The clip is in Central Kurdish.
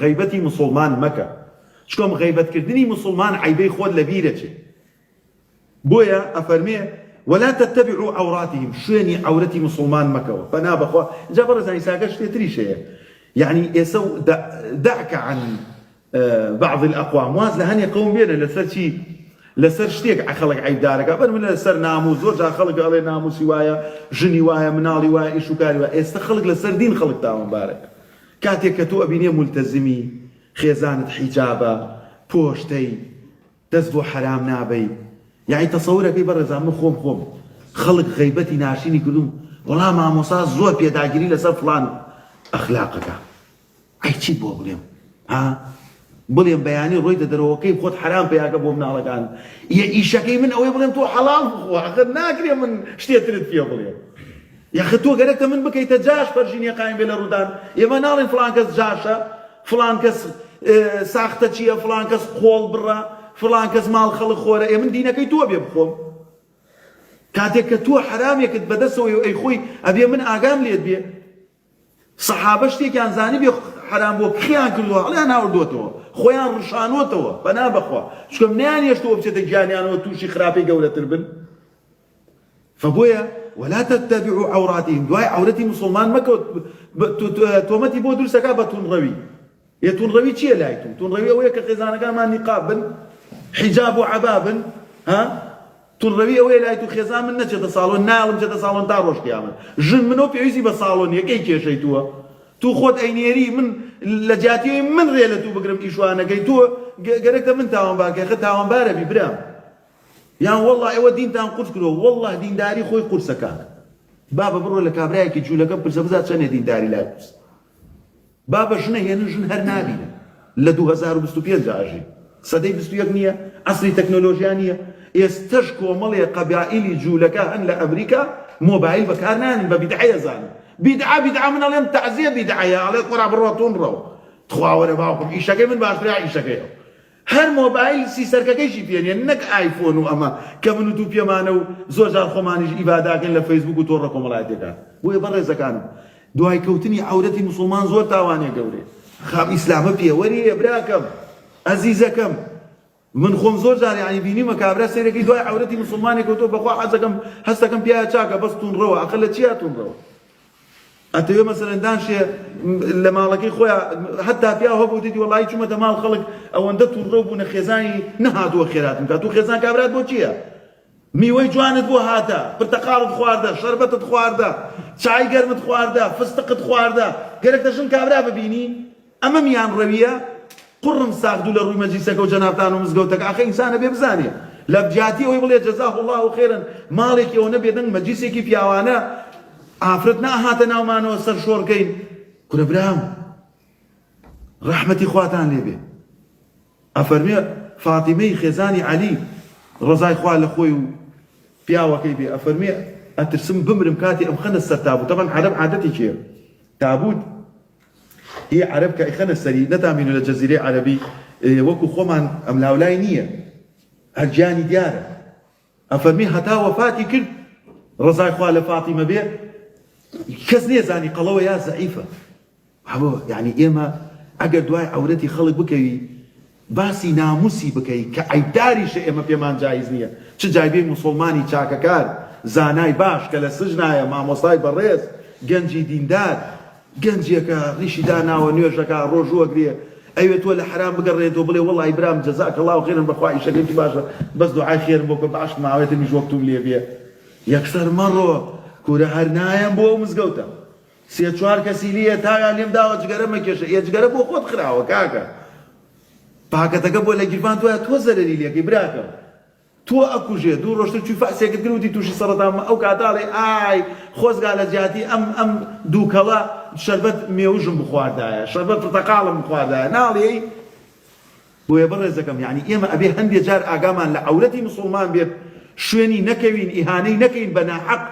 غیبەتی مسلمان مەکە، چکۆم غیبەتکردنی مسلمان عیبەی خۆت لە بیرەچێ. بۆیە ئەفەرمێ ولا تتبعوا عوراتهم، شوێنی عورەتی مسلمان مەکەوە. بەنا بەخوا جا بەڕێزانی ساگە شتێتریش هەیە، يعني ئێسە دعك عن بعض الأقوام، واز لە هەنێ قەوم بێنە لەسەر چی؟ لەسەر شتێک خەڵک عیبدارەکە، بەر من لەسەر ناموس، زۆر جا خەڵک ئەڵێ ناموسی وایە، ژنی وایە، مناڵی وایە، ئیش و کاری وایە. ئێستا خەڵک لەسەر دین خەڵک تاوانبارەکە. کاتێک کە تۆ ئەبینێ مولتەزمی، خێزانت حیجابە، پۆشتەی، دەست بۆ حرام نابەی، یعنی تەسەورەکەی بەڕێزان من خۆم خەڵک غیبەتی ناشینی کردوم، وەڵا مامۆسا زۆر پێداگیری لەسەر فڵان ئەخلاقەکە. ئەی چیت بۆ بڵێم؟ ها؟ بڵێم بەیانی ڕۆی دەدەرەوەکەی خۆت حرام پێیاکە بۆ مناڵەکان. ئیشەکەی من ئەوەی بڵێم تۆ حەڵال بخۆ، ئەخر ناکرێ من شتێترت پێ بڵێم. یاخە تۆ گەرەکتە من بکەیتە جاش پەرژینیە قایم بێ لە ڕوودان. ئێمە ناڵێن فڵان کەس جاشە، فڵان کەس ساختە چییە، فڵان کەس خۆڵ بڕە، فڵان کەس ماڵ خەڵک خۆرە. ئێ من دینەکەی تۆ بێ بخۆم. کاتێک کە تۆ حرامێکت بەدەستەوەی ئەی خۆی ئەبێ من ئاگام لێت بێ. سەحابە شتێکیان زانی بێ حرام بۆ کخیان کردووە، ئەڵیان ناوردوتەوە، خۆیان ڕشانۆتەوە بەنا بەخوا، چکەم نیان هێشتەوە بچێتە گیانیانەوە تووشی خراپەی گەورەتر بن. فبۆیە ولا تتبعوا عوراتهم، دوای عورەتی مسلمان مەکەوت. تۆمەتی بۆ دروستەکە بە توونڕەوی. توونڕەوی چییە لای تۆ؟ توونڕەوی ئەوەیە کە خێزانەکانمان نیقاب بن، حیجاب و عەبا بن. ها؟ توونڕەوی ئەوەیە لای تو خێزان من نەچێتە ساڵۆن، ناڵم چێتە ساڵۆن تا ڕۆژ قیامەت. ژن منەوە پێویستی بە ساڵۆن یەکەی کێشەی تووە. تو خۆت ئەینێری، من لە جاتیەوەی من ڕێ لە توو بگرم ئیشوانەکەی تۆ گەرەکتە من تاوانبارکەی خە تاوانبارە بی برام. یان وەڵڵا ئێوە دینتان قورس کردەوە، وەڵڵا دینداری خۆی قورسەکانە. بابە بڕۆ لە کابرایەکی جوولەکە پرسە بزات چەندێ دینداری لای قورس. بابە ژنە هێنن ژن هەر نابینە لە 2025 ئاژی. سەدەی 21 نییە، عەسری تەکنۆلۆژیا نییە. ئێستەش کۆمەڵێ قەبائیلی جوولەکە هەن لە ئەمریکا مۆبایل بەکار نانن، بە بیدعەیە زانن. بیدعە من ئەڵێم تەعزیە بیدعەیە، ئەڵێ قۆرا بڕۆ توونڕەوە. خواوەرە باوکم ئیشەکەی من باشترە ئیشەکەیەوە. هەر مۆبایل سیسەرکەکەیشی پێنیە، نەک ئایفۆن و ئەمە کە من و تو پێمانە و زۆر جار خۆمانیش ئیباداکەن لە فەیسبوک و تۆڕە کۆمەڵایەتەکان. بۆیە بەڕێزەکانم دوای کەوتنی عورەتی مسلمان زۆر تاوانێ گەورەیە. خام ئیسلامە پێوەریە براکەم، ئەزیزەکەم. من خۆم زۆر جار یعنی بینیمە کابرا سەیرەکەی دوای عورەتی مسلمانێک کەوتۆ بەخوا هەستەکەم پیاە چاکە بەس توونڕەوە. ئەخە لە چیا توونڕەوە؟ ئەتەوێ مەسەلەن دانشێ لە ماڵەکەی خۆیان هەتا پیا هەبوو دیتی وەڵی چوومەتە ماڵ خەڵک ئەوەندە توونڕەو بوونە خێزانی نەهاتووە خێراتم کات. و خێزان کابرات بۆ چییە؟ میوەی جوانت بۆ هاتە، پرتەقاڵت خواردە، شەربەتت خواردە، چای گەرمت خواردە، فستقت خواردە. گەرەک دەژن کابرا ببینی ئەمە میان ڕەویە قڕم ساغدوو لە ڕووی مەجلیسەکە و جەنابتان و مزگەوتەکە. ئەخە ئینسانە بێ بزانێ لە بجاتی ئەوەی بڵێ جەزاه الله خێرن ماڵێکی ئەوە نەبێدن مەجلیسێکی پیاوانە ئافرەت ناهاتە ناومانەوە سەر شۆڕکەین. کورە برام ڕەحمەتی خواتان لێبێ. ئەفەرمێ فاتیمەی خێزانی عەلی ڕەزای خوا لە خۆی و پیاوەکەی بێ، ئەفەرمێ ئەترسم بمرم کاتی ئەم خەنە سەر تابوت. طبعا عەرەب عادەتی چییە؟ تابوت هی عەرەب کە ئەیخەنە سەری نەتامینە لە جەزیرەی عەرەبی وەکو خۆمان ئەم لاولای نییە، هەرگیانی دیارە. ئەفەرمێ هەتا وەفاتی کرد ڕەزای خوا لە فاتیمە بێ، کەس نێزانی قەڵەوە یا زەعیفە. یعنی ئێمە ئەگەر دوای عورەتی خەڵک بکەوی باسی ناموسی بکەی کە عیبداریشە ئێمە پێمان جایز نییە. چ جایبێ موسڵمانی چاکەکار، زانای باش کە لە سژنایە، مامۆستای بەڕێز، گەنجی دیندار، گەنجێکە ڕیشی داناوە نوێژەکە ڕۆژوە گرێ، ئەوێ تۆ لە حرام بگەڕێتەوە بڵێ وەڵی برام جەزاک الله خێرن بەخوا ئیشەکەی باشە بەس دوعای خێرم بۆ کە باش ماوێتە میش وەکتوم لێ بێ. یەکسەر مەڕۆ کورە هەر نایەم بۆ مزگەوتە سێ چوار کەسی لیە تاویان لێم داوە جگەرە مەکێشە. جگەرە بۆ خۆت خراوە کاکە، پاکەتەکە بۆ لە گیرفان توە تۆ زەرەری لێکەی براکە، تۆ ئەکوژێ دوو ڕۆژتر چوی فاسێکت گروتی تووشی سەرەتان ئەو کاتاڵێ ئای خۆزگا لە جیاتی ئەم دووکەڵە شەربەت مێوژم بخواردایە، شەربەت پرتەقاڵم بخواردایە ناڵێی. بۆیە بەڕێزەکەم یعنی ئێمە ئەبێ هەندێک جار ئاگامان لە عورەتی موسڵمان بێت، شوێنی نەکەوین، ئیهانەی نەکەین بە ناحەق